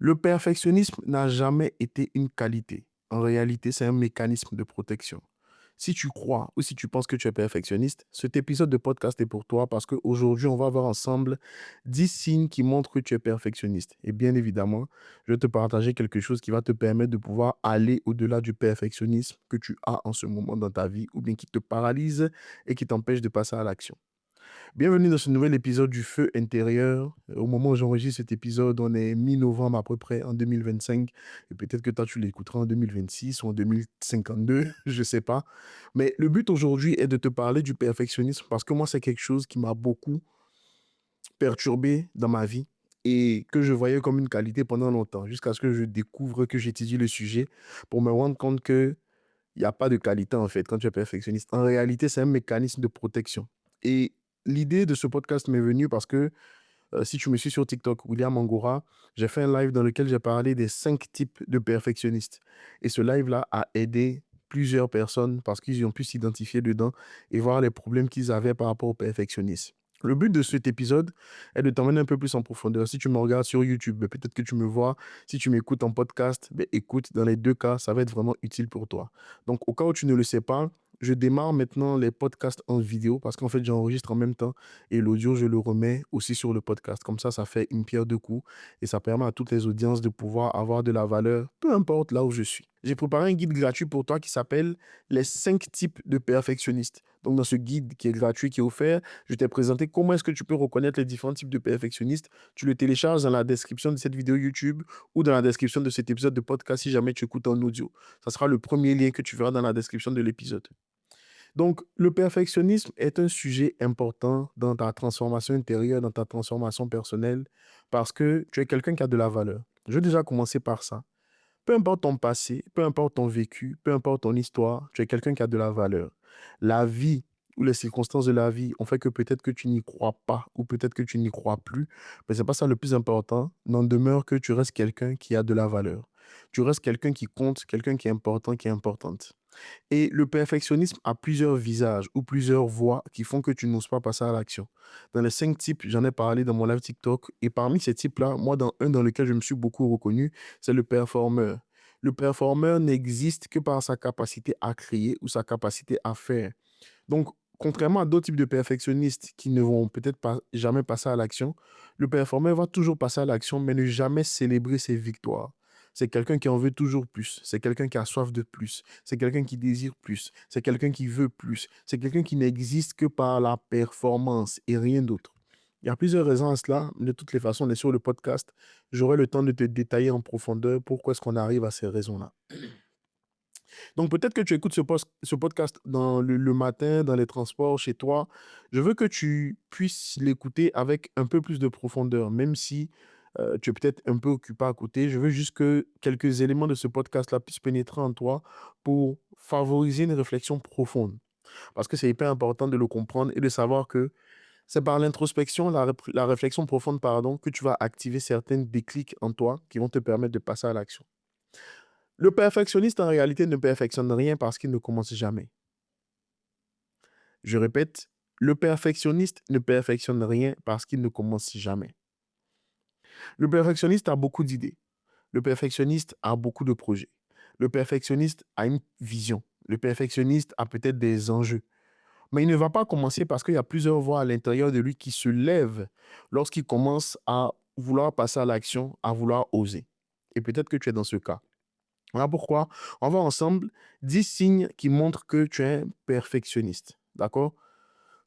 Le perfectionnisme n'a jamais été une qualité. En réalité, c'est un mécanisme de protection. Si tu crois ou si tu penses que tu es perfectionniste, cet épisode de podcast est pour toi parce qu'aujourd'hui, on va voir ensemble 10 signes qui montrent que tu es perfectionniste. Et bien évidemment, je vais te partager quelque chose qui va te permettre de pouvoir aller au-delà du perfectionnisme que tu as en ce moment dans ta vie ou bien qui te paralyse et qui t'empêche de passer à l'action. Bienvenue dans ce nouvel épisode du Feu intérieur. Au moment où j'enregistre cet épisode, on est mi-novembre à peu près en 2025. Et peut-être que toi, tu l'écouteras en 2026 ou en 2052, je ne sais pas. Mais le but aujourd'hui est de te parler du perfectionnisme parce que moi, c'est quelque chose qui m'a beaucoup perturbé dans ma vie et que je voyais comme une qualité pendant longtemps, jusqu'à ce que je découvre, que j'étudie le sujet pour me rendre compte que il n'y a pas de qualité en fait quand tu es perfectionniste. En réalité, c'est un mécanisme de protection. Et l'idée de ce podcast m'est venue parce que si tu me suis sur TikTok, William Angora, j'ai fait un live dans lequel j'ai parlé des 5 types de perfectionnistes. Et ce live-là a aidé plusieurs personnes parce qu'ils ont pu s'identifier dedans et voir les problèmes qu'ils avaient par rapport au perfectionnisme. Le but de cet épisode est de t'emmener un peu plus en profondeur. Si tu me regardes sur YouTube, ben, peut-être que tu me vois. Si tu m'écoutes en podcast, ben, écoute, dans les deux cas, ça va être vraiment utile pour toi. Donc, au cas où tu ne le sais pas, je démarre maintenant les podcasts en vidéo parce qu'en fait, j'enregistre en même temps et l'audio, je le remets aussi sur le podcast. Comme ça fait une pierre deux coups et ça permet à toutes les audiences de pouvoir avoir de la valeur, peu importe là où je suis. J'ai préparé un guide gratuit pour toi qui s'appelle les 5 types de perfectionnistes. Donc, dans ce guide qui est gratuit, qui est offert, je t'ai présenté comment est-ce que tu peux reconnaître les différents types de perfectionnistes. Tu le télécharges dans la description de cette vidéo YouTube ou dans la description de cet épisode de podcast si jamais tu écoutes en audio. Ça sera le premier lien que tu verras dans la description de l'épisode. Donc, le perfectionnisme est un sujet important dans ta transformation intérieure, dans ta transformation personnelle, parce que tu es quelqu'un qui a de la valeur. Je vais déjà commencer par ça. Peu importe ton passé, peu importe ton vécu, peu importe ton histoire, tu es quelqu'un qui a de la valeur. La vie ou les circonstances de la vie ont fait que peut-être que tu n'y crois pas ou peut-être que tu n'y crois plus, mais c'est pas ça le plus important. N'en demeure que tu restes quelqu'un qui a de la valeur. Tu restes quelqu'un qui compte, quelqu'un qui est important, qui est importante. Et le perfectionnisme a plusieurs visages ou plusieurs voies qui font que tu n'oses pas passer à l'action. Dans les 5 types, j'en ai parlé dans mon live TikTok. Et parmi ces types-là, moi, dans un dans lequel je me suis beaucoup reconnu, c'est le performeur. Le performeur n'existe que par sa capacité à créer ou sa capacité à faire. Donc, contrairement à d'autres types de perfectionnistes qui ne vont peut-être pas jamais passer à l'action, le performeur va toujours passer à l'action, mais ne jamais célébrer ses victoires. C'est quelqu'un qui en veut toujours plus. C'est quelqu'un qui a soif de plus. C'est quelqu'un qui désire plus. C'est quelqu'un qui veut plus. C'est quelqu'un qui n'existe que par la performance et rien d'autre. Il y a plusieurs raisons à cela. De toutes les façons, on est sur le podcast. J'aurai le temps de te détailler en profondeur pourquoi est-ce qu'on arrive à ces raisons-là. Donc, peut-être que tu écoutes ce podcast dans le matin, dans les transports, chez toi. Je veux que tu puisses l'écouter avec un peu plus de profondeur, même si tu es peut-être un peu occupé à côté. Je veux juste que quelques éléments de ce podcast-là puissent pénétrer en toi pour favoriser une réflexion profonde. Parce que c'est hyper important de le comprendre et de savoir que c'est par l'introspection, la réflexion profonde, pardon, que tu vas activer certains déclics en toi qui vont te permettre de passer à l'action. Le perfectionniste, en réalité, ne perfectionne rien parce qu'il ne commence jamais. Je répète, le perfectionniste ne perfectionne rien parce qu'il ne commence jamais. Le perfectionniste a beaucoup d'idées. Le perfectionniste a beaucoup de projets. Le perfectionniste a une vision. Le perfectionniste a peut-être des enjeux. Mais il ne va pas commencer parce qu'il y a plusieurs voix à l'intérieur de lui qui se lèvent lorsqu'il commence à vouloir passer à l'action, à vouloir oser. Et peut-être que tu es dans ce cas. Voilà pourquoi on va ensemble 10 signes qui montrent que tu es un perfectionniste. D'accord?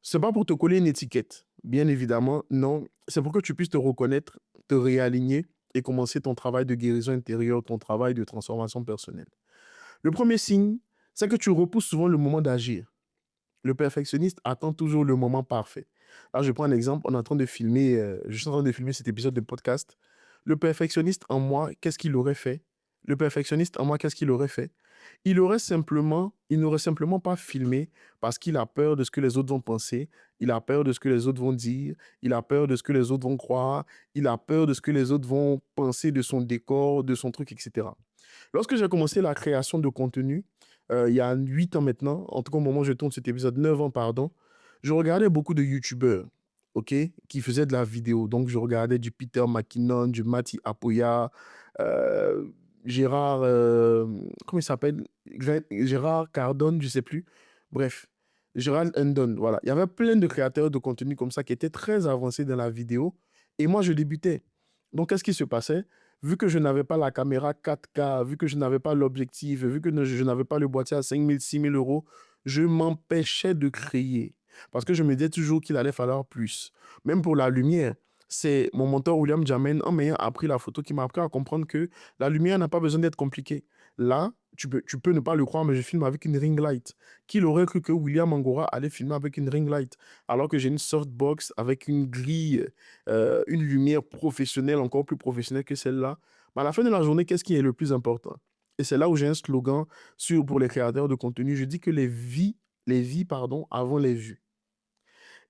C'est pas pour te coller une étiquette, bien évidemment, non. C'est pour que tu puisses te reconnaître, te réaligner et commencer ton travail de guérison intérieure, ton travail de transformation personnelle. Le premier signe, c'est que tu repousses souvent le moment d'agir. Le perfectionniste attend toujours le moment parfait. Là, je prends un exemple. On est en train de filmer, je suis en train de filmer cet épisode de podcast. Le perfectionniste en moi, qu'est-ce qu'il aurait fait? Le perfectionniste en moi, qu'est-ce qu'il aurait fait? Il n'aurait simplement pas filmé parce qu'il a peur de ce que les autres vont penser, il a peur de ce que les autres vont dire, il a peur de ce que les autres vont croire, il a peur de ce que les autres vont penser de son décor, de son truc, etc. Lorsque j'ai commencé la création de contenu, il y a 8 ans maintenant, en tout cas au moment où je tourne cet épisode, 9 ans, pardon, je regardais beaucoup de YouTubeurs, OK, qui faisaient de la vidéo. Donc, je regardais du Peter McKinnon, du Mati Apoya, euh, Gérard, comment il s'appelle? Gérard Cardone, je sais plus. Bref, Gérald Hendon, voilà. Il y avait plein de créateurs de contenu comme ça qui étaient très avancés dans la vidéo. Et moi, je débutais. Donc, qu'est-ce qui se passait? Vu que je n'avais pas la caméra 4K, vu que je n'avais pas l'objectif, vu que je n'avais pas le boîtier à 5 000, 6 000 euros, je m'empêchais de créer. Parce que je me disais toujours qu'il allait falloir plus. Même pour la lumière, c'est mon mentor William Jamen, en m'ayant appris la photo, qui m'a appris à comprendre que la lumière n'a pas besoin d'être compliquée. Là, tu peux ne pas le croire, mais je filme avec une ring light. Qui aurait cru que William Angora allait filmer avec une ring light, alors que j'ai une softbox avec une grille, une lumière professionnelle, encore plus professionnelle que celle-là. Mais à la fin de la journée, qu'est-ce qui est le plus important? Et c'est là où j'ai un slogan pour les créateurs de contenu. Je dis que les vies, pardon, avant les vues.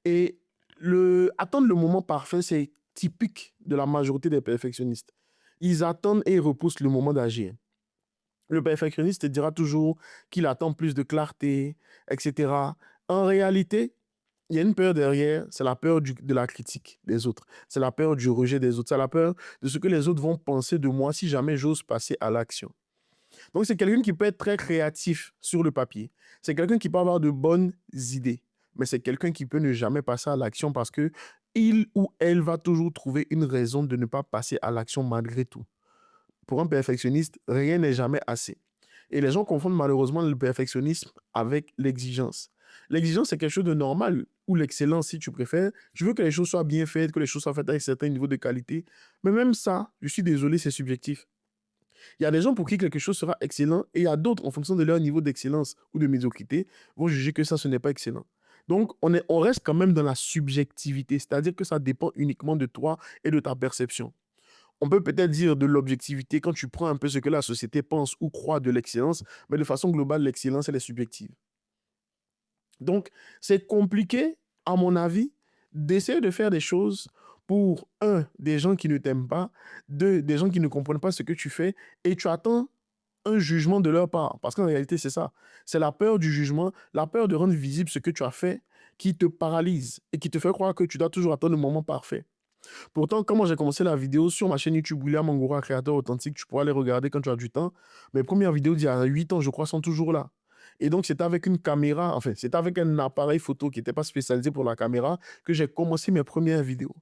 Et attendre le moment parfait, c'est typique de la majorité des perfectionnistes. Ils attendent et ils repoussent le moment d'agir. Le perfectionniste te dira toujours qu'il attend plus de clarté, etc. En réalité, il y a une peur derrière, c'est la peur de la critique des autres. C'est la peur du rejet des autres. C'est la peur de ce que les autres vont penser de moi si jamais j'ose passer à l'action. Donc, c'est quelqu'un qui peut être très créatif sur le papier. C'est quelqu'un qui peut avoir de bonnes idées. Mais c'est quelqu'un qui peut ne jamais passer à l'action parce que il ou elle va toujours trouver une raison de ne pas passer à l'action malgré tout. Pour un perfectionniste, rien n'est jamais assez. Et les gens confondent malheureusement le perfectionnisme avec l'exigence. L'exigence, c'est quelque chose de normal, ou l'excellence, si tu préfères. Je veux que les choses soient bien faites, que les choses soient faites avec un certain niveau de qualité. Mais même ça, je suis désolé, c'est subjectif. Il y a des gens pour qui quelque chose sera excellent, et il y a d'autres, en fonction de leur niveau d'excellence ou de médiocrité, vont juger que ça, ce n'est pas excellent. Donc, on reste quand même dans la subjectivité, c'est-à-dire que ça dépend uniquement de toi et de ta perception. On peut peut-être dire de l'objectivité quand tu prends un peu ce que la société pense ou croit de l'excellence, mais de façon globale, l'excellence, elle est subjective. Donc, c'est compliqué, à mon avis, d'essayer de faire des choses pour, un, des gens qui ne t'aiment pas, deux, des gens qui ne comprennent pas ce que tu fais, et tu attends un jugement de leur part. Parce qu'en réalité, c'est ça. C'est la peur du jugement, la peur de rendre visible ce que tu as fait qui te paralyse et qui te fait croire que tu dois toujours attendre le moment parfait. Pourtant, quand moi j'ai commencé la vidéo sur ma chaîne YouTube William Angora, créateur authentique, tu pourras les regarder quand tu as du temps. Mes premières vidéos d'il y a 8 ans, je crois, sont toujours là. Et donc, c'était avec une caméra, enfin, c'était avec un appareil photo qui n'était pas spécialisé pour la caméra que j'ai commencé mes premières vidéos.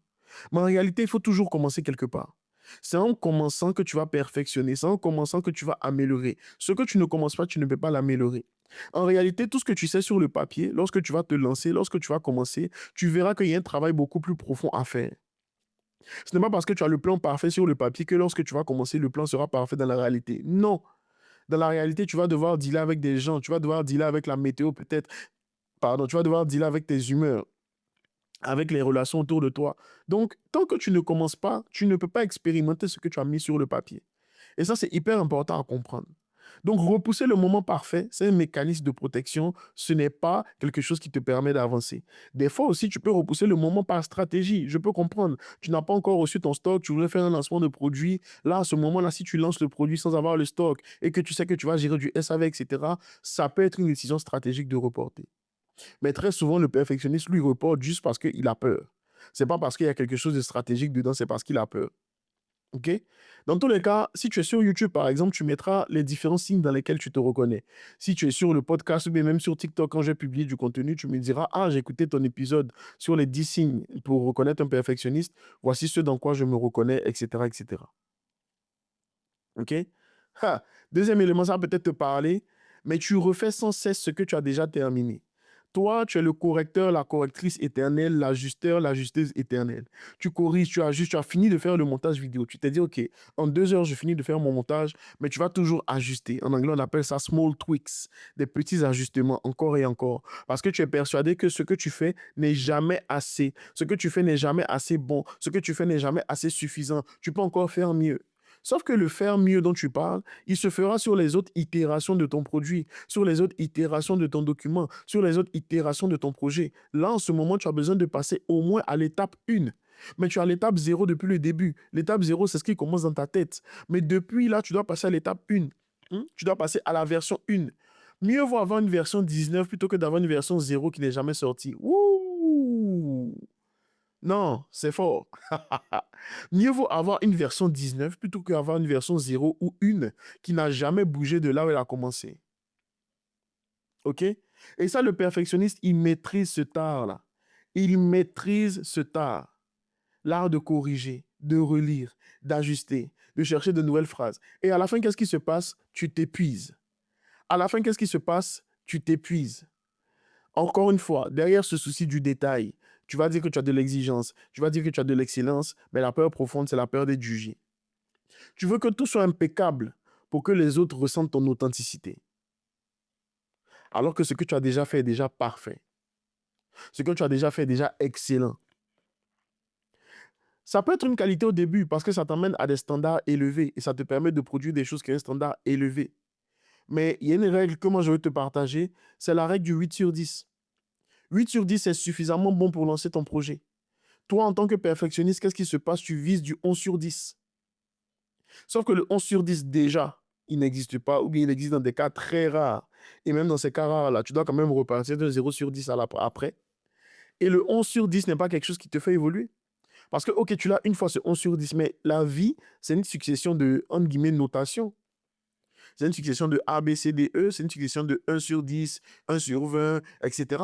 Mais en réalité, il faut toujours commencer quelque part. C'est en commençant que tu vas perfectionner, c'est en commençant que tu vas améliorer. Ce que tu ne commences pas, tu ne peux pas l'améliorer. En réalité, tout ce que tu sais sur le papier, lorsque tu vas te lancer, lorsque tu vas commencer, tu verras qu'il y a un travail beaucoup plus profond à faire. Ce n'est pas parce que tu as le plan parfait sur le papier que lorsque tu vas commencer, le plan sera parfait dans la réalité. Non. Dans la réalité, tu vas devoir dealer avec des gens, tu vas devoir dealer avec la météo peut-être, pardon, tu vas devoir dealer avec tes humeurs, avec les relations autour de toi. Donc, tant que tu ne commences pas, tu ne peux pas expérimenter ce que tu as mis sur le papier. Et ça, c'est hyper important à comprendre. Donc, repousser le moment parfait, c'est un mécanisme de protection. Ce n'est pas quelque chose qui te permet d'avancer. Des fois aussi, tu peux repousser le moment par stratégie. Je peux comprendre. Tu n'as pas encore reçu ton stock, tu voulais faire un lancement de produit. Là, à ce moment-là, si tu lances le produit sans avoir le stock et que tu sais que tu vas gérer du SAV, etc., ça peut être une décision stratégique de reporter. Mais très souvent, le perfectionniste, lui, reporte juste parce qu'il a peur. C'est pas parce qu'il y a quelque chose de stratégique dedans, c'est parce qu'il a peur. OK? Dans tous les cas, si tu es sur YouTube, par exemple, tu mettras les différents signes dans lesquels tu te reconnais. Si tu es sur le podcast ou bien même sur TikTok, quand j'ai publié du contenu, tu me diras, ah, j'ai écouté ton épisode sur les 10 signes pour reconnaître un perfectionniste. Voici ce dans quoi je me reconnais, etc., etc. OK? Ha. Deuxième élément, ça va peut-être te parler, mais tu refais sans cesse ce que tu as déjà terminé. Toi, tu es le correcteur, la correctrice éternelle, l'ajusteur, l'ajusteuse éternelle. Tu corriges, tu ajustes, tu as fini de faire le montage vidéo. Tu t'es dit, OK, en 2 heures, je finis de faire mon montage, mais tu vas toujours ajuster. En anglais, on appelle ça small tweaks, des petits ajustements encore et encore. Parce que tu es persuadé que ce que tu fais n'est jamais assez. Ce que tu fais n'est jamais assez bon. Ce que tu fais n'est jamais assez suffisant. Tu peux encore faire mieux. Sauf que le faire mieux dont tu parles, il se fera sur les autres itérations de ton produit, sur les autres itérations de ton document, sur les autres itérations de ton projet. Là, en ce moment, tu as besoin de passer au moins à l'étape 1. Mais tu as l'étape 0 depuis le début. L'étape 0, c'est ce qui commence dans ta tête. Mais depuis là, tu dois passer à l'étape 1. Tu dois passer à la version 1. Mieux vaut avoir une version 19 plutôt que d'avoir une version 0 qui n'est jamais sortie. Ouh! Non, c'est fort. Mieux vaut avoir une version 19 plutôt qu'avoir une version 0 ou une qui n'a jamais bougé de là où elle a commencé. OK? Et ça, le perfectionniste, il maîtrise ce art-là. Il maîtrise ce art. L'art de corriger, de relire, d'ajuster, de chercher de nouvelles phrases. Et à la fin, qu'est-ce qui se passe? Tu t'épuises. À la fin, qu'est-ce qui se passe? Tu t'épuises. Encore une fois, derrière ce souci du détail, tu vas dire que tu as de l'exigence, tu vas dire que tu as de l'excellence, mais la peur profonde, c'est la peur d'être jugé. Tu veux que tout soit impeccable pour que les autres ressentent ton authenticité. Alors que ce que tu as déjà fait est déjà parfait. Ce que tu as déjà fait est déjà excellent. Ça peut être une qualité au début parce que ça t'amène à des standards élevés et ça te permet de produire des choses qui ont un standard élevé. Mais il y a une règle que moi je veux te partager, c'est la règle du 8 sur 10. 8 sur 10 est suffisamment bon pour lancer ton projet. Toi, en tant que perfectionniste, qu'est-ce qui se passe? Tu vises du 11 sur 10. Sauf que le 11 sur 10, déjà, il n'existe pas ou bien il existe dans des cas très rares. Et même dans ces cas rares-là, tu dois quand même repartir de 0 sur 10 après. Et le 11 sur 10 n'est pas quelque chose qui te fait évoluer. Parce que, ok, tu l'as une fois, ce 11 sur 10, mais la vie, c'est une succession de, entre guillemets, notation. C'est une succession de A, B, C, D, E, c'est une succession de 1 sur 10, 1 sur 20, etc.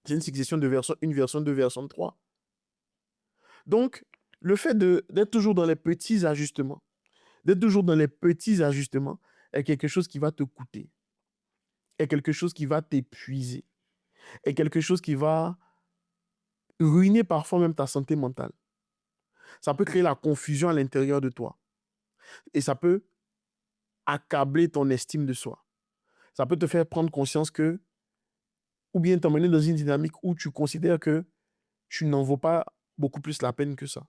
C'est une succession de version 1, version 2, version 3. Donc, le fait d'être toujours dans les petits ajustements, d'être toujours dans les petits ajustements est quelque chose qui va te coûter, est quelque chose qui va t'épuiser, est quelque chose qui va ruiner parfois même ta santé mentale. Ça peut créer la confusion à l'intérieur de toi et ça peut accabler ton estime de soi. Ça peut te faire prendre conscience que, ou bien t'emmener dans une dynamique où tu considères que tu n'en vaux pas beaucoup plus la peine que ça.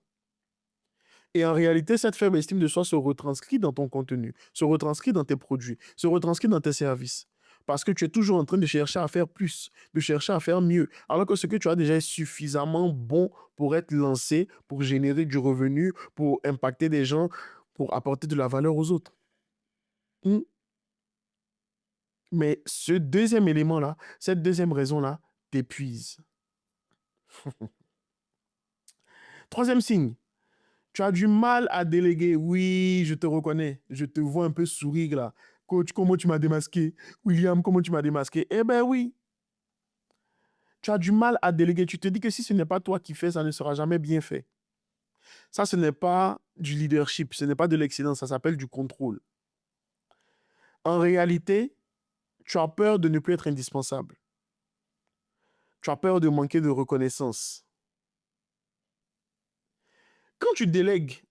Et en réalité, cette faible estime de soi se retranscrit dans ton contenu, se retranscrit dans tes produits, se retranscrit dans tes services. Parce que tu es toujours en train de chercher à faire plus, de chercher à faire mieux. Alors que ce que tu as déjà est suffisamment bon pour être lancé, pour générer du revenu, pour impacter des gens, pour apporter de la valeur aux autres. Hmm. Mais ce deuxième élément-là, cette deuxième raison-là, t'épuise. Troisième signe, tu as du mal à déléguer. Oui, je te reconnais. Je te vois un peu sourire là. Coach, comment tu m'as démasqué? William, comment tu m'as démasqué? Eh ben oui, tu as du mal à déléguer. Tu te dis que si ce n'est pas toi qui fais, ça ne sera jamais bien fait. Ça, ce n'est pas du leadership, ce n'est pas de l'excellence, ça s'appelle du contrôle. En réalité, tu as peur de ne plus être indispensable. Tu as peur de manquer de reconnaissance. Quand tu délègues,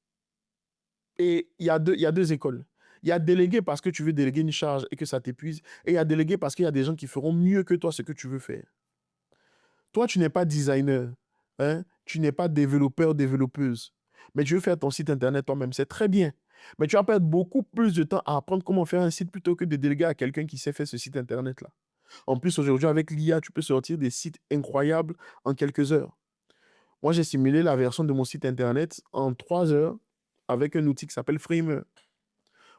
et il y a deux écoles. Il y a déléguer parce que tu veux déléguer une charge et que ça t'épuise. Et il y a déléguer parce qu'il y a des gens qui feront mieux que toi ce que tu veux faire. Toi, tu n'es pas designer. Hein? Tu n'es pas développeur, développeuse. Mais tu veux faire ton site internet toi-même. C'est très bien. Mais tu vas perdre beaucoup plus de temps à apprendre comment faire un site plutôt que de déléguer à quelqu'un qui sait faire ce site internet-là. En plus, aujourd'hui, avec l'IA, tu peux sortir des sites incroyables en quelques heures. Moi, j'ai simulé la version de mon site internet en 3 heures avec un outil qui s'appelle Framer.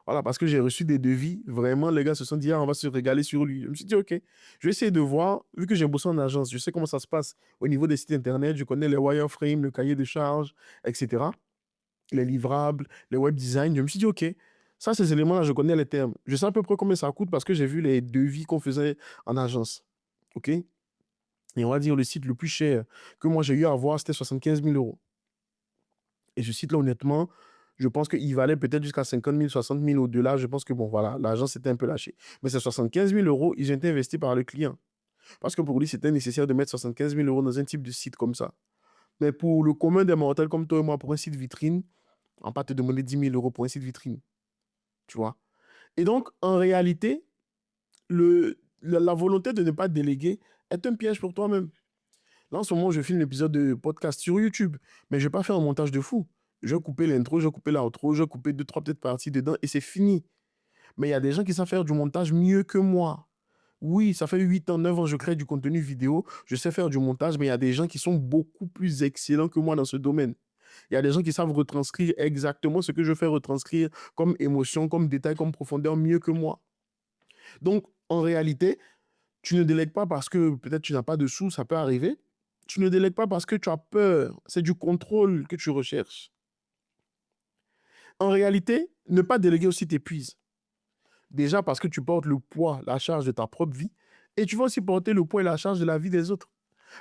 Voilà, parce que j'ai reçu des devis. Vraiment, les gars se sont dit, ah, on va se régaler sur lui. Je me suis dit, OK, je vais essayer de voir, vu que j'ai bossé en agence, je sais comment ça se passe au niveau des sites internet, je connais les wireframes, le cahier de charges, etc., les livrables, les web design. Je me suis dit, OK, ça, ces éléments-là, je connais les termes. Je sais à peu près combien ça coûte parce que j'ai vu les devis qu'on faisait en agence. OK? Et on va dire, le site le plus cher que moi j'ai eu à voir, c'était 75 000 euros. Et ce site-là, honnêtement, je pense qu'il valait peut-être jusqu'à 50 000, 60 000 au-delà. Je pense que, bon, voilà, l'argent s'était un peu lâché. Mais ces 75 000 euros, ils ont été investis par le client. Parce que pour lui, c'était nécessaire de mettre 75 000 euros dans un type de site comme ça. Mais pour le commun des mortels comme toi et moi, pour un site vitrine, on va pas te demander 10 000 euros pour un site vitrine. Tu vois? Et donc, en réalité, la volonté de ne pas déléguer est un piège pour toi-même. Là, en ce moment, je filme l'épisode de podcast sur YouTube, mais je vais pas faire un montage de fou. Je vais couper l'intro, je vais couper l'outro, je vais couper deux, trois petites parties dedans et c'est fini. Mais il y a des gens qui savent faire du montage mieux que moi. Oui, ça fait 8 ans, 9 ans, je crée du contenu vidéo, je sais faire du montage, mais il y a des gens qui sont beaucoup plus excellents que moi dans ce domaine. Il y a des gens qui savent retranscrire exactement ce que je fais retranscrire comme émotion, comme détail, comme profondeur mieux que moi. Donc, en réalité, tu ne délègues pas parce que peut-être tu n'as pas de sous, ça peut arriver. Tu ne délègues pas parce que tu as peur. C'est du contrôle que tu recherches. En réalité, ne pas déléguer aussi t'épuise. Déjà parce que tu portes le poids, la charge de ta propre vie, et tu vas aussi porter le poids et la charge de la vie des autres.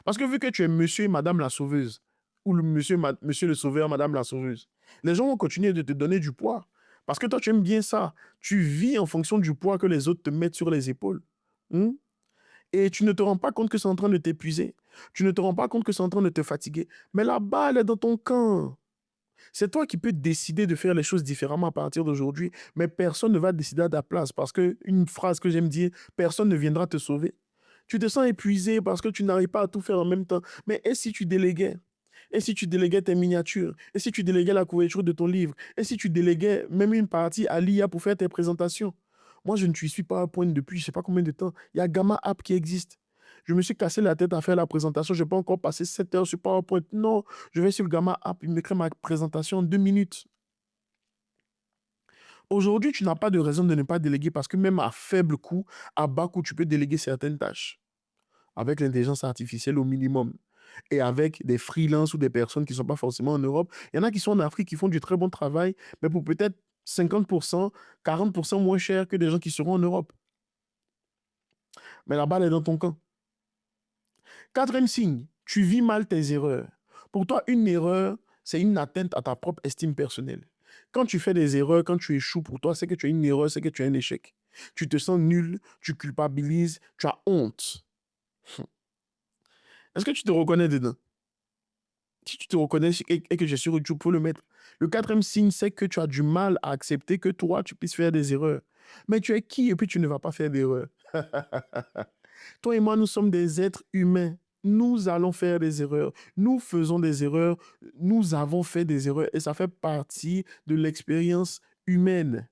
Parce que vu que tu es monsieur et madame la sauveuse, ou le monsieur le sauveur, madame la sauveuse, les gens vont continuer de te donner du poids. Parce que toi, tu aimes bien ça. Tu vis en fonction du poids que les autres te mettent sur les épaules. Hmm? Et tu ne te rends pas compte que c'est en train de t'épuiser. Tu ne te rends pas compte que c'est en train de te fatiguer. Mais la balle est dans ton camp. C'est toi qui peux décider de faire les choses différemment à partir d'aujourd'hui, mais personne ne va décider à ta place parce que une phrase que j'aime dire, personne ne viendra te sauver. Tu te sens épuisé parce que tu n'arrives pas à tout faire en même temps. Mais et si tu déléguais? Et si tu déléguais tes miniatures? Et si tu déléguais la couverture de ton livre? Et si tu déléguais même une partie à l'IA pour faire tes présentations? Moi, je ne suis pas à point depuis je ne sais pas combien de temps. Il y a Gamma App qui existe. Je me suis cassé la tête à faire la présentation. Je n'ai pas encore passé 7 heures sur PowerPoint. Non, je vais sur le Gamma App, il me crée ma présentation en 2 minutes. Aujourd'hui, tu n'as pas de raison de ne pas déléguer parce que même à faible coût, à bas coût, tu peux déléguer certaines tâches avec l'intelligence artificielle au minimum et avec des freelances ou des personnes qui ne sont pas forcément en Europe. Il y en a qui sont en Afrique qui font du très bon travail, mais pour peut-être 50%, 40% moins cher que des gens qui seront en Europe. Mais la balle est dans ton camp. Quatrième signe, tu vis mal tes erreurs. Pour toi, une erreur, c'est une atteinte à ta propre estime personnelle. Quand tu fais des erreurs, quand tu échoues, pour toi, c'est que tu as une erreur, c'est que tu as un échec. Tu te sens nul, tu culpabilises, tu as honte. Est-ce que tu te reconnais dedans? Si tu te reconnais et que j'ai sur YouTube, il faut le mettre. Le quatrième signe, c'est que tu as du mal à accepter que toi, tu puisses faire des erreurs. Mais tu es qui et puis tu ne vas pas faire d'erreurs? Toi et moi, nous sommes des êtres humains. Nous allons faire des erreurs. Nous faisons des erreurs. Nous avons fait des erreurs et ça fait partie de l'expérience humaine.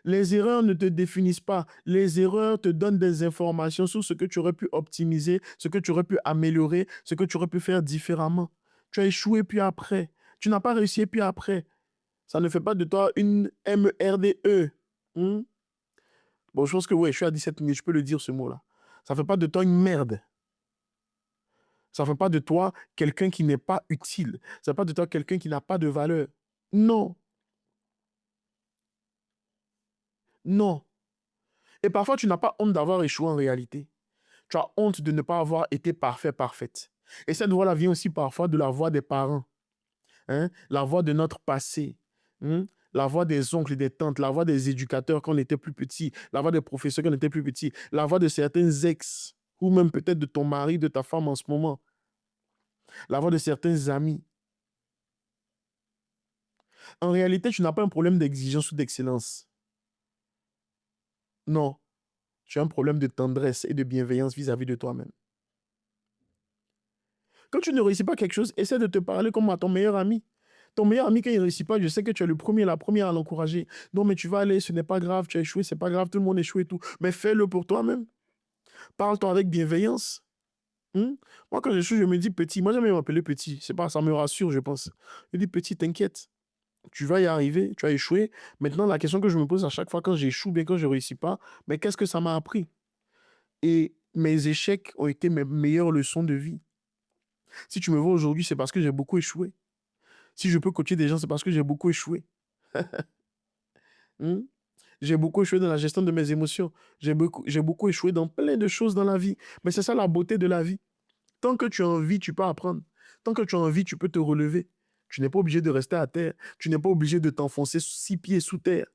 Les erreurs ne te définissent pas. Les erreurs te donnent des informations sur ce que tu aurais pu optimiser, ce que tu aurais pu améliorer, ce que tu aurais pu faire différemment. Tu as échoué puis après. Tu n'as pas réussi puis après. Ça ne fait pas de toi une MERDE. Hmm? Bon, je pense que oui, je suis à 17 minutes, je peux le dire ce mot-là. Ça ne fait pas de toi une merde. Ça ne fait pas de toi quelqu'un qui n'est pas utile. Ça ne fait pas de toi quelqu'un qui n'a pas de valeur. Non, non. Et parfois, tu n'as pas honte d'avoir échoué en réalité. Tu as honte de ne pas avoir été parfait, parfaite. Et cette voix-là vient aussi parfois de la voix des parents, hein? La voix de notre passé, hein? La voix des oncles et des tantes, la voix des éducateurs quand on était plus petit, la voix des professeurs quand on était plus petit, la voix de certains ex, ou même peut-être de ton mari, de ta femme en ce moment, la voix de certains amis. En réalité, tu n'as pas un problème d'exigence ou d'excellence. Non, tu as un problème de tendresse et de bienveillance vis-à-vis de toi-même. Quand tu ne réussis pas quelque chose, essaie de te parler comme à ton meilleur ami. Ton meilleur ami, quand il ne réussit pas, je sais que tu es le premier, la première à l'encourager. Non, mais tu vas aller, ce n'est pas grave, tu as échoué, c'est pas grave, tout le monde échoue et tout. Mais fais-le pour toi-même. Parle-toi avec bienveillance. Hmm? Moi, quand j'échoue, je me dis petit. Moi, j'aime m'appeler petit. C'est pas, ça me rassure, je pense. Je dis petit, t'inquiète. Tu vas y arriver, tu as échoué. Maintenant, la question que je me pose à chaque fois quand j'échoue, bien quand je ne réussis pas, mais qu'est-ce que ça m'a appris? Et mes échecs ont été mes meilleures leçons de vie. Si tu me vois aujourd'hui, c'est parce que j'ai beaucoup échoué. Si je peux coacher des gens, c'est parce que j'ai beaucoup échoué. Hmm? J'ai beaucoup échoué dans la gestion de mes émotions. J'ai beaucoup échoué dans plein de choses dans la vie. Mais c'est ça la beauté de la vie. Tant que tu as envie, tu peux apprendre. Tant que tu as envie, tu peux te relever. Tu n'es pas obligé de rester à terre. Tu n'es pas obligé de t'enfoncer 6 pieds sous terre.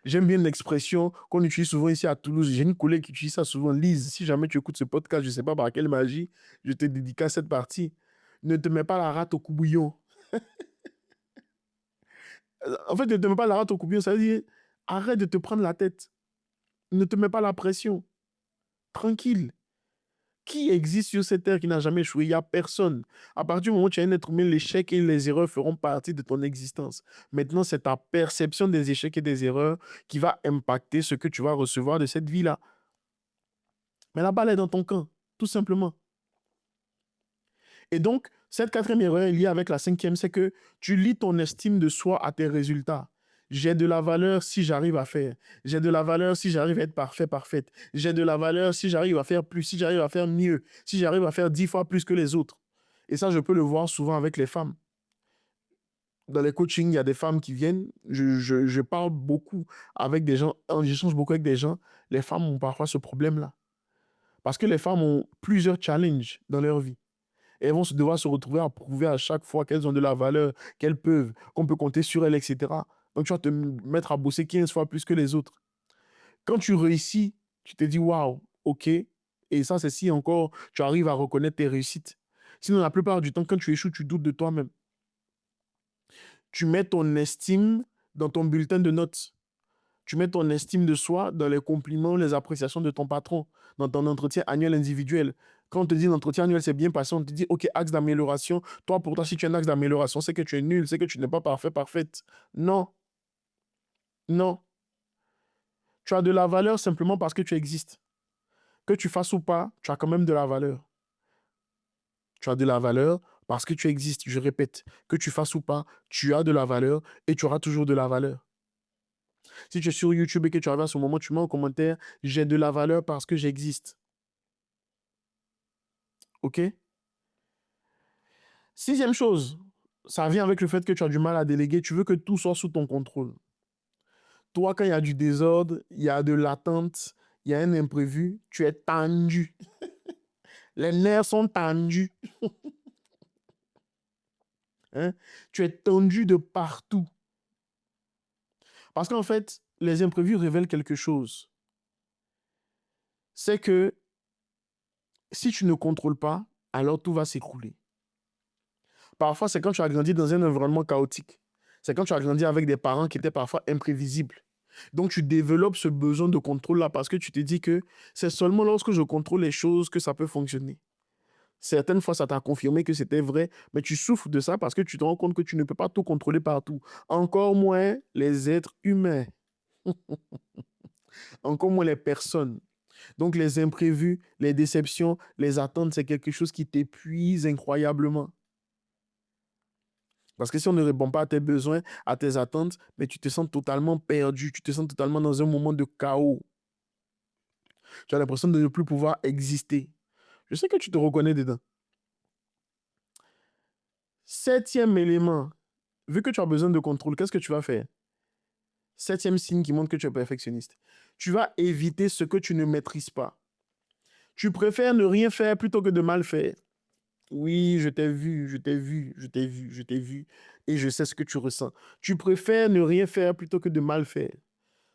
J'aime bien l'expression qu'on utilise souvent ici à Toulouse. J'ai une collègue qui utilise ça souvent. Lise, si jamais tu écoutes ce podcast, je ne sais pas par quelle magie, je te dédicace cette partie. Ne te mets pas la rate au courbouillon. En fait, ne te mets pas la rate au courbouillon, ça veut dire arrête de te prendre la tête. Ne te mets pas la pression. Tranquille. Qui existe sur cette terre qui n'a jamais échoué? Il n'y a personne. À partir du moment où tu es un être humain, l'échec et les erreurs feront partie de ton existence. Maintenant, c'est ta perception des échecs et des erreurs qui va impacter ce que tu vas recevoir de cette vie-là. Mais la balle est dans ton camp, tout simplement. Et donc, cette quatrième erreur est liée avec la cinquième, c'est que tu lis ton estime de soi à tes résultats. J'ai de la valeur si j'arrive à faire. J'ai de la valeur si j'arrive à être parfait, parfaite. J'ai de la valeur si j'arrive à faire plus, si j'arrive à faire mieux, si j'arrive à faire 10 fois plus que les autres. Et ça, je peux le voir souvent avec les femmes. Dans les coachings, il y a des femmes qui viennent. Je parle beaucoup avec des gens, j'échange beaucoup avec des gens. Les femmes ont parfois ce problème-là. Parce que les femmes ont plusieurs challenges dans leur vie. Et elles vont devoir se retrouver à prouver à chaque fois qu'elles ont de la valeur, qu'elles peuvent, qu'on peut compter sur elles, etc. Donc tu vas te mettre à bosser 15 fois plus que les autres. Quand tu réussis, tu te dis waouh, ok. Et ça, c'est si encore tu arrives à reconnaître tes réussites. Sinon, la plupart du temps, quand tu échoues, tu doutes de toi-même. Tu mets ton estime dans ton bulletin de notes. Tu mets ton estime de soi dans les compliments, les appréciations de ton patron, dans ton entretien annuel individuel. Quand on te dit l'entretien annuel s'est bien passé, on te dit, OK, axe d'amélioration. Toi, pour toi, si tu as un axe d'amélioration, c'est que tu es nul, c'est que tu n'es pas parfait, parfaite. Non, non. Tu as de la valeur simplement parce que tu existes. Que tu fasses ou pas, tu as quand même de la valeur. Tu as de la valeur parce que tu existes. Je répète, que tu fasses ou pas, tu as de la valeur et tu auras toujours de la valeur. Si tu es sur YouTube et que tu arrives à ce moment, tu mets en commentaire, j'ai de la valeur parce que j'existe. OK? Sixième chose, ça vient avec le fait que tu as du mal à déléguer. Tu veux que tout soit sous ton contrôle. Toi, quand il y a du désordre, il y a de l'attente, il y a un imprévu, tu es tendu. Les nerfs sont tendus. Hein? Tu es tendu de partout. Parce qu'en fait, les imprévus révèlent quelque chose. C'est que si tu ne contrôles pas, alors tout va s'écrouler. Parfois, c'est quand tu as grandi dans un environnement chaotique. C'est quand tu as grandi avec des parents qui étaient parfois imprévisibles. Donc, tu développes ce besoin de contrôle-là parce que tu te dis que c'est seulement lorsque je contrôle les choses que ça peut fonctionner. Certaines fois, ça t'a confirmé que c'était vrai, mais tu souffres de ça parce que tu te rends compte que tu ne peux pas tout contrôler partout. Encore moins les êtres humains, encore moins les personnes. Donc, les imprévus, les déceptions, les attentes, c'est quelque chose qui t'épuise incroyablement. Parce que si on ne répond pas à tes besoins, à tes attentes, mais tu te sens totalement perdu, tu te sens totalement dans un moment de chaos. Tu as l'impression de ne plus pouvoir exister. Je sais que tu te reconnais dedans. Septième élément, vu que tu as besoin de contrôle, qu'est-ce que tu vas faire? Septième signe qui montre que tu es perfectionniste. Tu vas éviter ce que tu ne maîtrises pas. Tu préfères ne rien faire plutôt que de mal faire. Oui, je t'ai vu, je t'ai vu, je t'ai vu, je t'ai vu, et je sais ce que tu ressens. Tu préfères ne rien faire plutôt que de mal faire.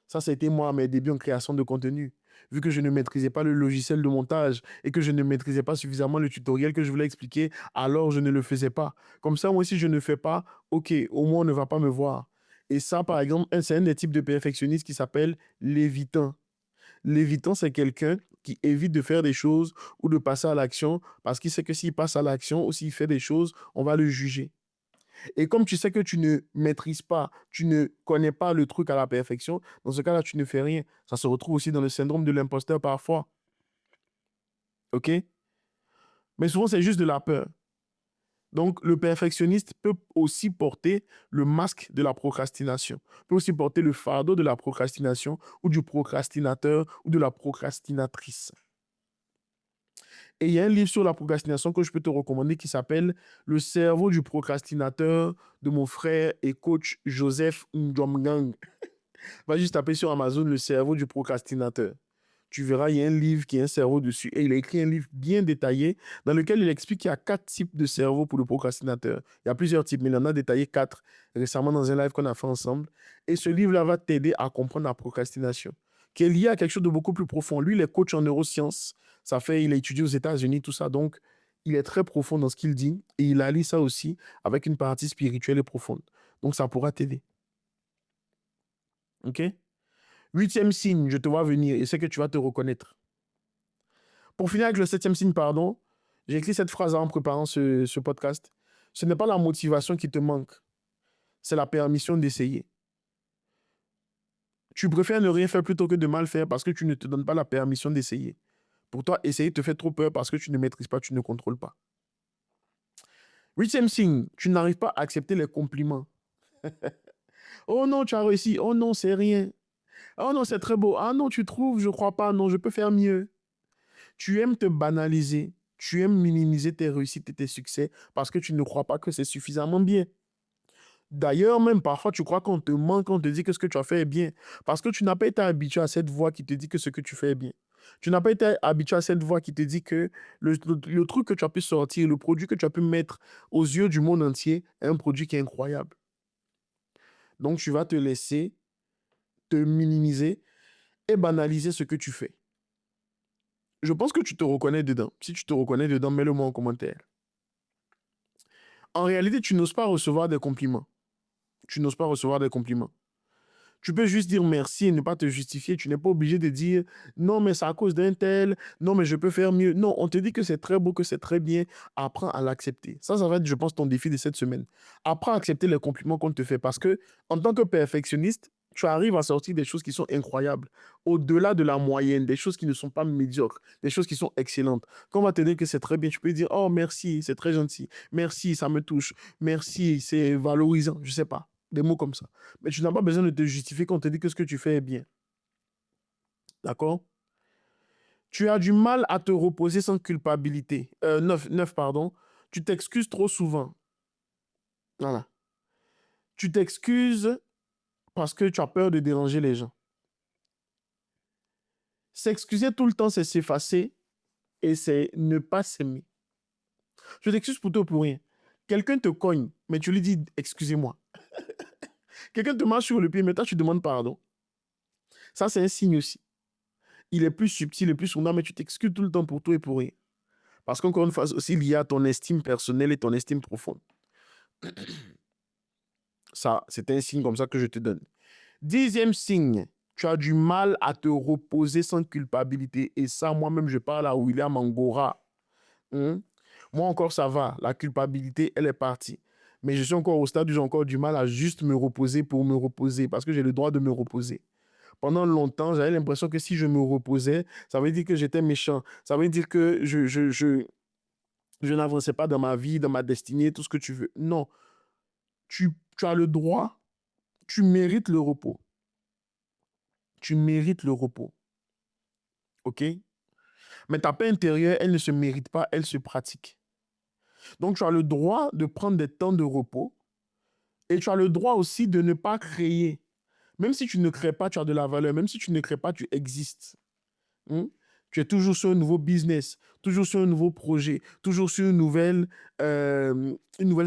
Ça a été moi à mes débuts en création de contenu. Vu que je ne maîtrisais pas le logiciel de montage et que je ne maîtrisais pas suffisamment le tutoriel que je voulais expliquer, alors je ne le faisais pas. Comme ça, moi, si je ne fais pas, ok, au moins on ne va pas me voir. Et ça, par exemple, c'est un des types de perfectionnistes qui s'appelle l'évitant. L'évitant, c'est quelqu'un qui évite de faire des choses ou de passer à l'action parce qu'il sait que s'il passe à l'action ou s'il fait des choses, on va le juger. Et comme tu sais que tu ne maîtrises pas, tu ne connais pas le truc à la perfection, dans ce cas-là, tu ne fais rien. Ça se retrouve aussi dans le syndrome de l'imposteur parfois. OK? Mais souvent, c'est juste de la peur. Donc, le perfectionniste peut aussi porter le masque de la procrastination, peut aussi porter le fardeau de la procrastination ou du procrastinateur ou de la procrastinatrice. Et il y a un livre sur la procrastination que je peux te recommander qui s'appelle Le cerveau du procrastinateur de mon frère et coach Joseph Ndjomgang. Va juste taper sur Amazon Le cerveau du procrastinateur. Tu verras, il y a un livre qui a un cerveau dessus et il a écrit un livre bien détaillé dans lequel il explique qu'il y a 4 types de cerveau pour le procrastinateur. Il y a plusieurs types, mais il en a détaillé 4 récemment dans un live qu'on a fait ensemble. Et ce livre-là va t'aider à comprendre la procrastination, qui est liée à quelque chose de beaucoup plus profond. Lui, il est coach en neurosciences. Il a étudié aux États-Unis, tout ça. Donc, il est très profond dans ce qu'il dit et il allie ça aussi avec une partie spirituelle et profonde. Donc, ça pourra t'aider. OK? Huitième signe, je te vois venir et c'est que tu vas te reconnaître. Pour finir avec le septième signe, pardon, j'ai écrit cette phrase en préparant ce podcast. Ce n'est pas la motivation qui te manque, c'est la permission d'essayer. Tu préfères ne rien faire plutôt que de mal faire parce que tu ne te donnes pas la permission d'essayer. Pour toi, essayer te fait trop peur parce que tu ne maîtrises pas, tu ne contrôles pas. Huitième signe, tu n'arrives pas à accepter les compliments. Oh non, tu as réussi. Oh non, c'est rien. Oh non, c'est très beau. Ah non, tu trouves, je crois pas. Non, je peux faire mieux. Tu aimes te banaliser. Tu aimes minimiser tes réussites et tes succès parce que tu ne crois pas que c'est suffisamment bien. D'ailleurs, même parfois, tu crois qu'on te manque, on te dit que ce que tu as fait est bien. Parce que tu n'as pas été habitué à cette voix qui te dit que ce que tu fais est bien. Tu n'as pas été habitué à cette voix qui te dit que le truc que tu as pu sortir, le produit que tu as pu mettre aux yeux du monde entier est un produit qui est incroyable. Donc, tu vas te laisser te minimiser et banaliser ce que tu fais. Je pense que tu te reconnais dedans. Si tu te reconnais dedans, mets-le moi en commentaire. En réalité, tu n'oses pas recevoir des compliments. Tu n'oses pas recevoir des compliments. Tu peux juste dire merci et ne pas te justifier. Tu n'es pas obligé de dire non, mais c'est à cause d'un tel. Non, mais je peux faire mieux. Non, on te dit que c'est très beau, que c'est très bien. Apprends à l'accepter. Ça va être, je pense, ton défi de cette semaine. Apprends à accepter les compliments qu'on te fait parce que, en tant que perfectionniste, tu arrives à sortir des choses qui sont incroyables, au-delà de la moyenne, des choses qui ne sont pas médiocres, des choses qui sont excellentes. Quand on va te dire que c'est très bien, tu peux dire oh merci, c'est très gentil, merci, ça me touche, merci, c'est valorisant, je sais pas, des mots comme ça. Mais tu n'as pas besoin de te justifier quand on te dit que ce que tu fais est bien. D'accord? Tu as du mal à te reposer sans culpabilité. Neuf, pardon. Tu t'excuses trop souvent. Voilà. Tu t'excuses parce que tu as peur de déranger les gens. S'excuser tout le temps, c'est s'effacer et c'est ne pas s'aimer. Je t'excuse pour tout ou pour rien. Quelqu'un te cogne, mais tu lui dis excusez-moi. Quelqu'un te marche sur le pied, mais toi tu demandes pardon. Ça, c'est un signe aussi. Il est plus subtil et plus souvent, mais tu t'excuses tout le temps pour tout et pour rien. Parce qu'encore une fois, aussi, il y a ton estime personnelle et ton estime profonde. Ça, c'est un signe comme ça que je te donne. 10e signe, tu as du mal à te reposer sans culpabilité. Et ça, moi-même, je parle à William Angora. Hein? Moi encore, ça va. La culpabilité, elle est partie. Mais je suis encore au stade où j'ai encore du mal à juste me reposer pour me reposer, parce que j'ai le droit de me reposer. Pendant longtemps, j'avais l'impression que si je me reposais, ça veut dire que j'étais méchant. Ça veut dire que je n'avançais pas dans ma vie, dans ma destinée, tout ce que tu veux. Non, tu as le droit, tu mérites le repos. Tu mérites le repos. OK? Mais ta paix intérieure, elle ne se mérite pas, elle se pratique. Donc, tu as le droit de prendre des temps de repos et tu as le droit aussi de ne pas créer. Même si tu ne crées pas, tu as de la valeur. Même si tu ne crées pas, tu existes. Hein? Tu es toujours sur un nouveau business, toujours sur un nouveau projet, toujours sur une nouvelle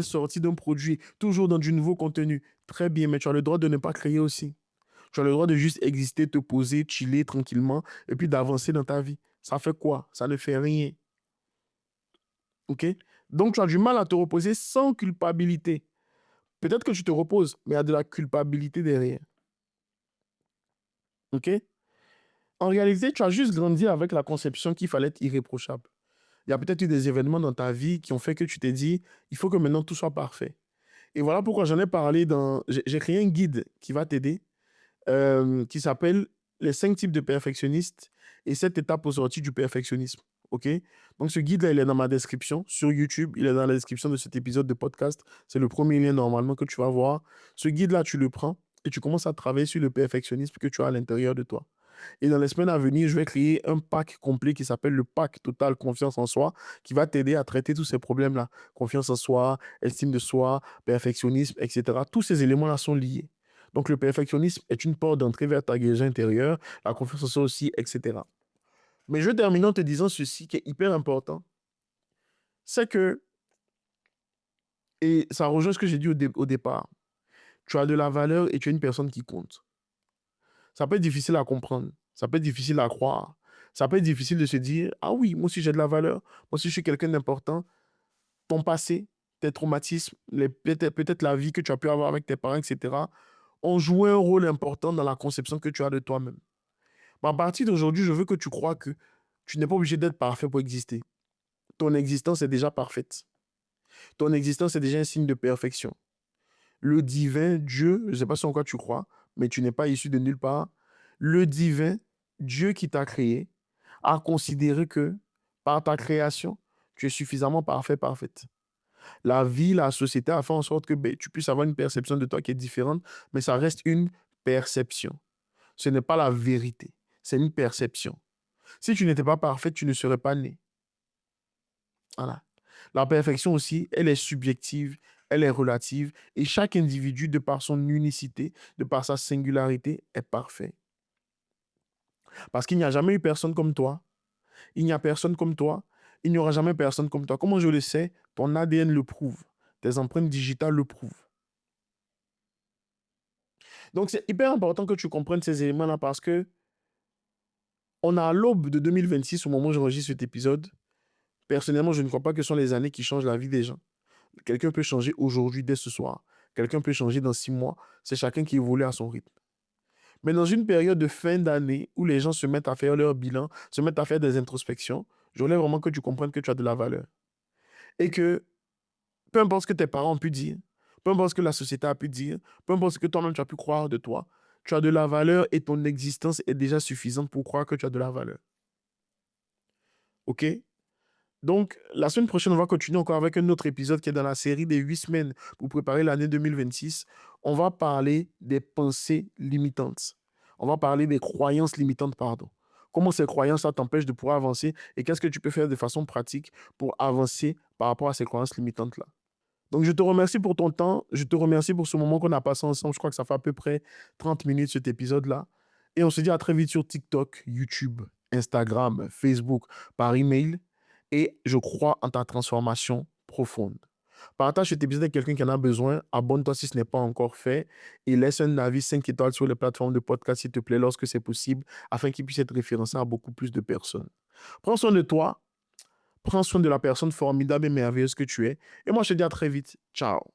sortie d'un produit, toujours dans du nouveau contenu. Très bien, mais tu as le droit de ne pas créer aussi. Tu as le droit de juste exister, te poser, chiller tranquillement et puis d'avancer dans ta vie. Ça fait quoi? Ça ne fait rien. OK? Donc, tu as du mal à te reposer sans culpabilité. Peut-être que tu te reposes, mais il y a de la culpabilité derrière. OK? En réalité, tu as juste grandi avec la conception qu'il fallait être irréprochable. Il y a peut-être eu des événements dans ta vie qui ont fait que tu t'es dit, il faut que maintenant tout soit parfait. Et voilà pourquoi j'en ai parlé dans... J'ai créé un guide qui va t'aider, qui s'appelle Les 5 types de perfectionnistes et 7 étapes aux sorties du perfectionnisme. OK? Donc ce guide-là, il est dans ma description sur YouTube. Il est dans la description de cet épisode de podcast. C'est le premier lien normalement que tu vas voir. Ce guide-là, tu le prends et tu commences à travailler sur le perfectionnisme que tu as à l'intérieur de toi. Et dans les semaines à venir, je vais créer un pack complet qui s'appelle le pack Total Confiance en Soi, qui va t'aider à traiter tous ces problèmes-là. Confiance en soi, estime de soi, perfectionnisme, etc. Tous ces éléments-là sont liés. Donc le perfectionnisme est une porte d'entrée vers ta guérison intérieure, la confiance en soi aussi, etc. Mais je termine en te disant ceci qui est hyper important, c'est que, et ça rejoint ce que j'ai dit au départ, tu as de la valeur et tu es une personne qui compte. Ça peut être difficile à comprendre, ça peut être difficile à croire, ça peut être difficile de se dire, ah oui, moi aussi j'ai de la valeur, moi aussi je suis quelqu'un d'important. Ton passé, tes traumatismes, peut-être la vie que tu as pu avoir avec tes parents, etc., ont joué un rôle important dans la conception que tu as de toi-même. Mais à partir d'aujourd'hui, je veux que tu crois que tu n'es pas obligé d'être parfait pour exister. Ton existence est déjà parfaite. Ton existence est déjà un signe de perfection. Le divin, Dieu, je ne sais pas sur quoi tu crois, mais tu n'es pas issu de nulle part. Le divin, Dieu qui t'a créé, a considéré que par ta création, tu es suffisamment parfait, parfaite. La vie, la société a fait en sorte que ben, tu puisses avoir une perception de toi qui est différente, mais ça reste une perception. Ce n'est pas la vérité, c'est une perception. Si tu n'étais pas parfait, tu ne serais pas né. Voilà. La perfection aussi, elle est subjective, elle est relative, et chaque individu, de par son unicité, de par sa singularité, est parfait. Parce qu'il n'y a jamais eu personne comme toi. Il n'y a personne comme toi. Il n'y aura jamais personne comme toi. Comment je le sais? Ton ADN le prouve. Tes empreintes digitales le prouvent. Donc, c'est hyper important que tu comprennes ces éléments-là parce que on a à l'aube de 2026 au moment où j'enregistre cet épisode. Personnellement, je ne crois pas que ce sont les années qui changent la vie des gens. Quelqu'un peut changer aujourd'hui, dès ce soir. Quelqu'un peut changer dans 6 mois. C'est chacun qui évolue à son rythme. Mais dans une période de fin d'année où les gens se mettent à faire leur bilan, se mettent à faire des introspections, je voulais vraiment que tu comprennes que tu as de la valeur. Et que peu importe ce que tes parents ont pu dire, peu importe ce que la société a pu dire, peu importe ce que toi-même tu as pu croire de toi, tu as de la valeur et ton existence est déjà suffisante pour croire que tu as de la valeur. OK? Donc, la semaine prochaine, on va continuer encore avec un autre épisode qui est dans la série des 8 semaines pour préparer l'année 2026. On va parler des pensées limitantes. On va parler des croyances limitantes, pardon. Comment ces croyances, ça t'empêche de pouvoir avancer et qu'est-ce que tu peux faire de façon pratique pour avancer par rapport à ces croyances limitantes-là. Donc, je te remercie pour ton temps. Je te remercie pour ce moment qu'on a passé ensemble. Je crois que ça fait à peu près 30 minutes cet épisode-là. Et on se dit à très vite sur TikTok, YouTube, Instagram, Facebook, par email. Et je crois en ta transformation profonde. Partage cet épisode avec quelqu'un qui en a besoin. Abonne-toi si ce n'est pas encore fait. Et laisse un avis 5 étoiles sur les plateformes de podcast, s'il te plaît, lorsque c'est possible, afin qu'il puisse être référencé à beaucoup plus de personnes. Prends soin de toi. Prends soin de la personne formidable et merveilleuse que tu es. Et moi, je te dis à très vite. Ciao.